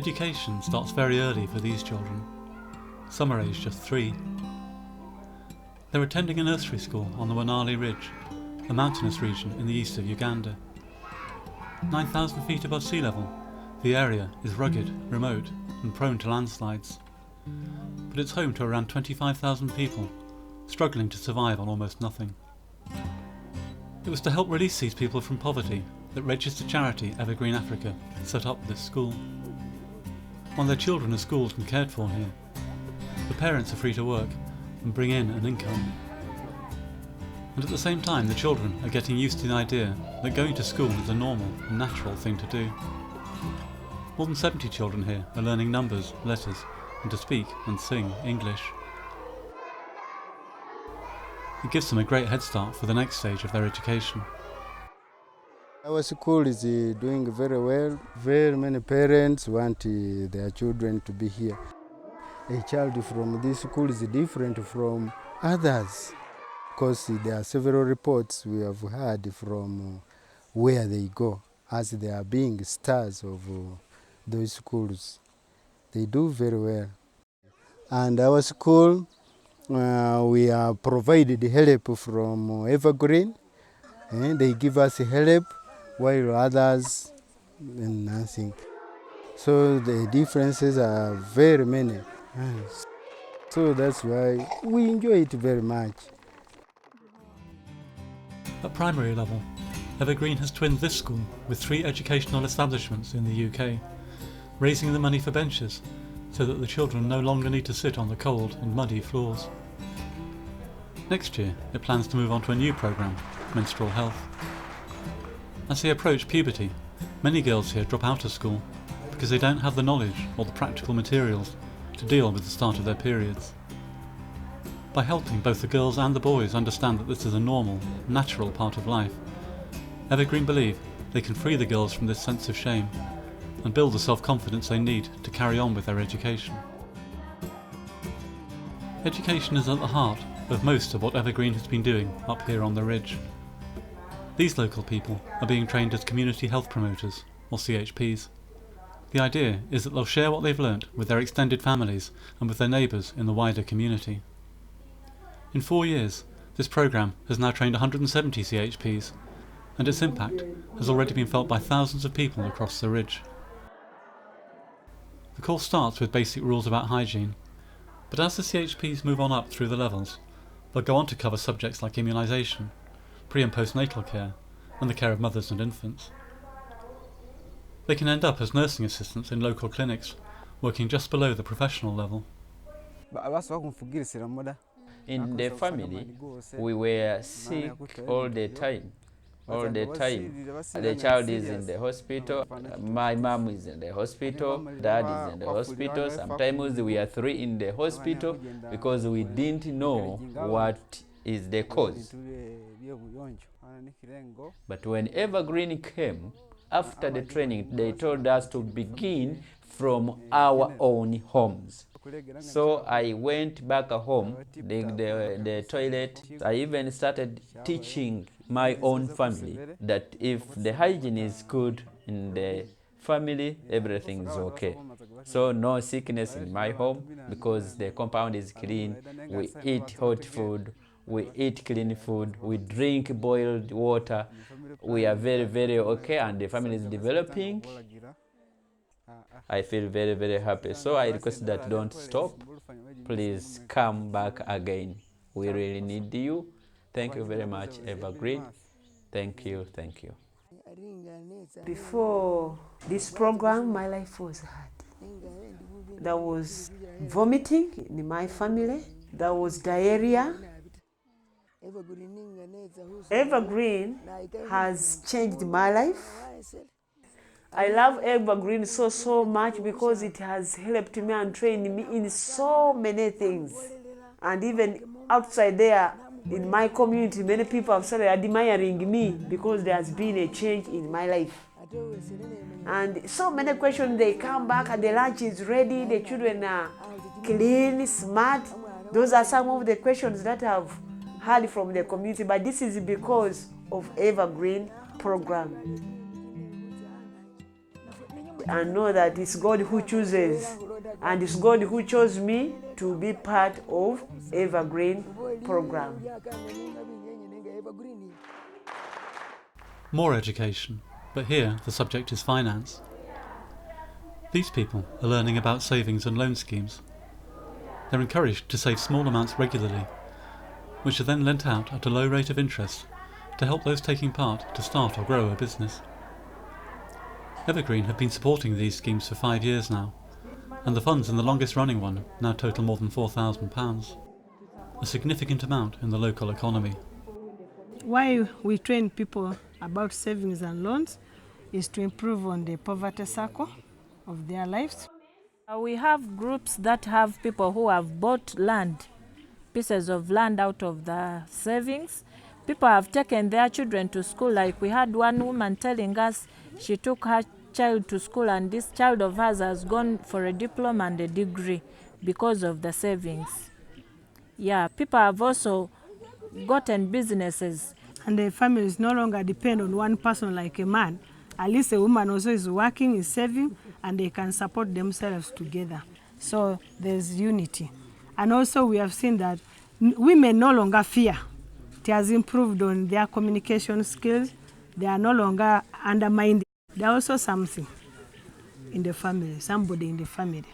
Education starts very early for these children. Some are aged just 3. They're attending a nursery school on the Wanali Ridge, a mountainous region in the east of Uganda. 9,000 feet above sea level, the area is rugged, remote and prone to landslides. But it's home to around 25,000 people, struggling to survive on almost nothing. It was to help release these people from poverty that registered charity Evergreen Africa set up this school. While their children are schooled and cared for here, the parents are free to work and bring in an income. And at the same time, the children are getting used to the idea that going to school is a normal and natural thing to do. More than 70 children here are learning numbers, letters, and to speak and sing English. It gives them a great head start for the next stage of their education. Our school is doing very well. Very many parents want their children to be here. A child from this school is different from others because there are several reports we have heard from where they go as they are being stars of those schools. They do very well. And our school, we are provided help from Evergreen, and they give us help while others nothing. So the differences are very many. So that's why we enjoy it very much. At primary level, Evergreen has twinned this school with 3 educational establishments in the UK, raising the money for benches so that the children no longer need to sit on the cold and muddy floors. Next year, it plans to move on to a new programme, menstrual health. As they approach puberty, many girls here drop out of school because they don't have the knowledge or the practical materials to deal with the start of their periods. By helping both the girls and the boys understand that this is a normal, natural part of life, Evergreen believe they can free the girls from this sense of shame and build the self-confidence they need to carry on with their education. Education is at the heart of most of what Evergreen has been doing up here on the ridge. These local people are being trained as community health promoters, or CHPs. The idea is that they'll share what they've learnt with their extended families and with their neighbours in the wider community. In 4 years, this programme has now trained 170 CHPs, and its impact has already been felt by thousands of people across the ridge. The course starts with basic rules about hygiene, but as the CHPs move on up through the levels, they'll go on to cover subjects like immunisation, pre- and postnatal care, and the care of mothers and infants. They can end up as nursing assistants in local clinics, working just below the professional level. In the family, we were sick all the time. All the time. The child is in the hospital, my mom is in the hospital, dad is in the hospital. Sometimes we are 3 in the hospital because we didn't know what is the cause. But when Evergreen came, after the training, they told us to begin from our own homes. So I went back home, the toilet. I even started teaching my own family that if the hygiene is good in the family, everything is okay. So no sickness in my home because the compound is clean. We eat hot food, we eat clean food, we drink boiled water. We are very, very okay, and the family is developing. I feel very, very happy. So I request that don't stop. Please come back again. We really need you. Thank you very much, Evergreen. Thank you, thank you. Before this program, my life was hard. There was vomiting in my family. There was diarrhea. Evergreen has changed my life. I love Evergreen so much because it has helped me and trained me in so many things. And even outside there, in my community, many people have started admiring me because there has been a change in my life. And so many questions, they come back and the lunch is ready, the children are clean, smart. Those are some of the questions that I've heard from the community, but this is because of Evergreen program. and know that it's God who chooses, and it's God who chose me to be part of Evergreen program. More education, but here the subject is finance. These people are learning about savings and loan schemes. They're encouraged to save small amounts regularly, which are then lent out at a low rate of interest to help those taking part to start or grow a business. Evergreen have been supporting these schemes for 5 years now, and the funds in the longest running one now total more than £4,000, a significant amount in the local economy. Why we train people about savings and loans is to improve on the poverty circle of their lives. We have groups that have people who have bought land, pieces of land out of the savings. People have taken their children to school. Like we had one woman telling us she took her child to school, and this child of hers has gone for a diploma and a degree because of the savings. Yeah, people have also gotten businesses. And the families no longer depend on one person like a man. At least a woman also is working, is saving, and they can support themselves together. So there's unity. And also we have seen that women no longer fear. It has improved on their communication skills. They are no longer undermined. There are also something in the family, somebody in the family.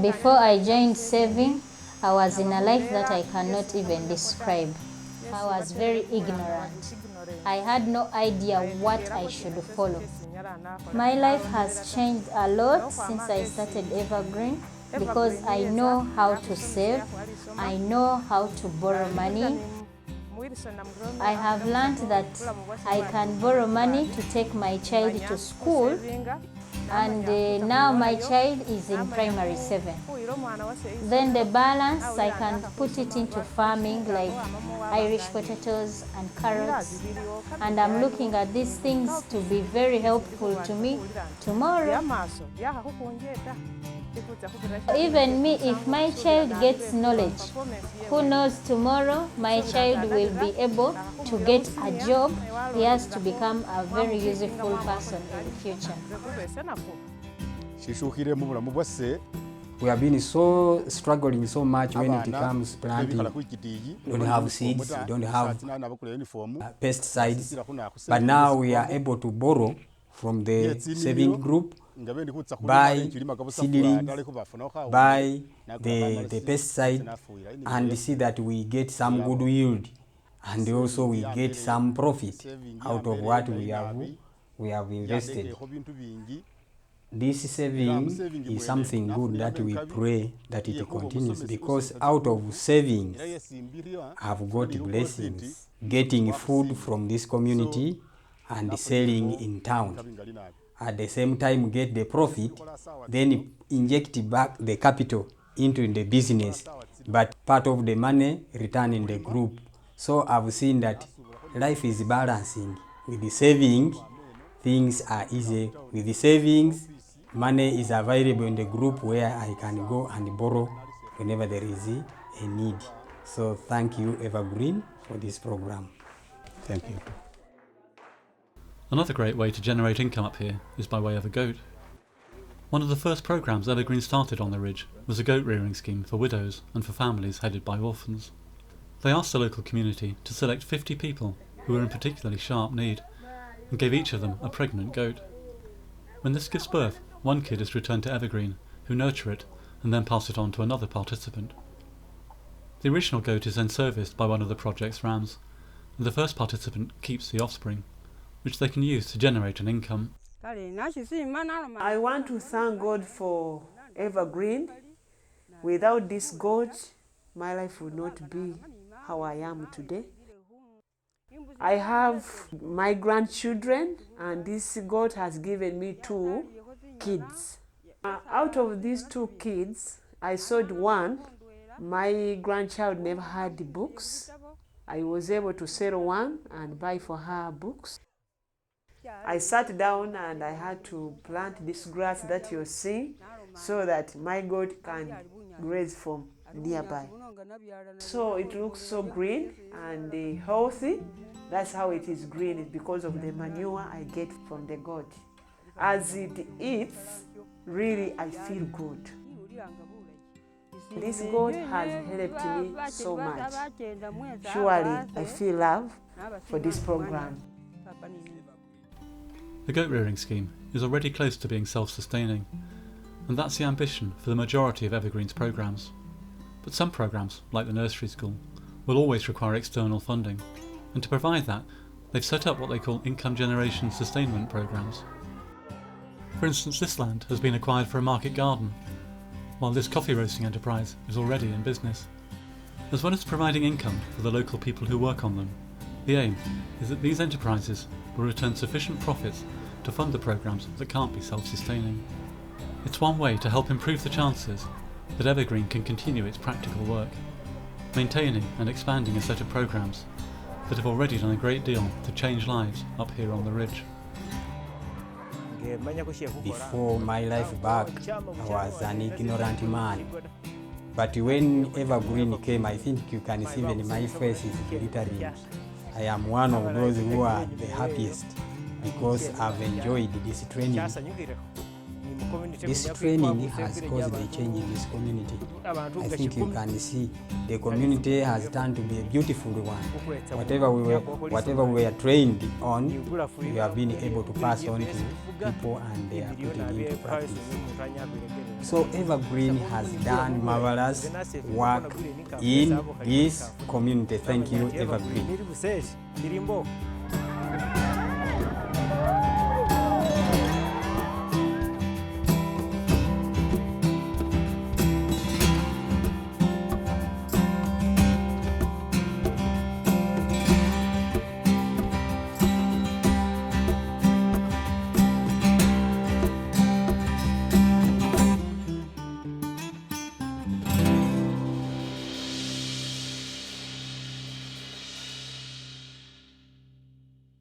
Before I joined saving, I was in a life that I cannot even describe. I was very ignorant. I had no idea what I should follow. My life has changed a lot since I started Evergreen because I know how to save, I know how to borrow money. I have learned that I can borrow money to take my child to school, and now my child is in primary 7. Then the balance, I can put it into farming like Irish potatoes and carrots, and I'm looking at these things to be very helpful to me tomorrow. Even me, if my child gets knowledge, who knows tomorrow my child will be able to get a job. He has to become a very useful person in the future. We have been struggling so much when it comes planting. We don't have seeds, we don't have pesticides, but now we are able to borrow from the saving group, buy seedlings, buy the pesticide, and see that we get some good yield, and also we get some profit out of what we have invested. This saving is something good that we pray that it continues, because out of savings I've got blessings, getting food from this community and selling in town. At the same time get the profit, then inject back the capital into the business, but part of the money return in the group. So I've seen that life is balancing. With the saving, things are easy. With the savings, money is available in the group where I can go and borrow whenever there is a need. So thank you, Evergreen, for this program. Thank you. Another great way to generate income up here is by way of a goat. One of the first programs Evergreen started on the ridge was a goat rearing scheme for widows and for families headed by orphans. They asked the local community to select 50 people who were in particularly sharp need and gave each of them a pregnant goat. When this gives birth, one kid is returned to Evergreen, who nurture it and then pass it on to another participant. The original goat is then serviced by one of the project's rams, and the first participant keeps the offspring, which they can use to generate an income. I want to thank God for Evergreen. Without this God, my life would not be how I am today. I have my grandchildren, and this God has given me 2 kids. Out of these 2 kids, I sold one. My grandchild never had the books. I was able to sell one and buy for her books. I sat down and I had to plant this grass that you're seeing so that my goat can graze from nearby. So it looks so green and healthy. That's how it is green, it's because of the manure I get from the goat. As it eats, really I feel good. This God has helped me so much. Surely I feel love for this program. The goat rearing scheme is already close to being self-sustaining, and that's the ambition for the majority of Evergreen's programmes. But some programmes, like the nursery school, will always require external funding, and to provide that, they've set up what they call income generation sustainment programmes. For instance, this land has been acquired for a market garden, while this coffee roasting enterprise is already in business. As well as providing income for the local people who work on them, the aim is that these enterprises will return sufficient profits to fund the programmes that can't be self-sustaining. It's one way to help improve the chances that Evergreen can continue its practical work, maintaining and expanding a set of programmes that have already done a great deal to change lives up here on the ridge. Before my life back, I was an ignorant man. But when Evergreen came, I think you can see even my face is glittering. I am one of those who are the happiest because I've enjoyed this training. This training has caused a change in this community. I think you can see the community has turned to be a beautiful one. Whatever we were trained on, we have been able to pass on to people and they are putting into practice. So Evergreen has done marvelous work in this community. Thank you, Evergreen.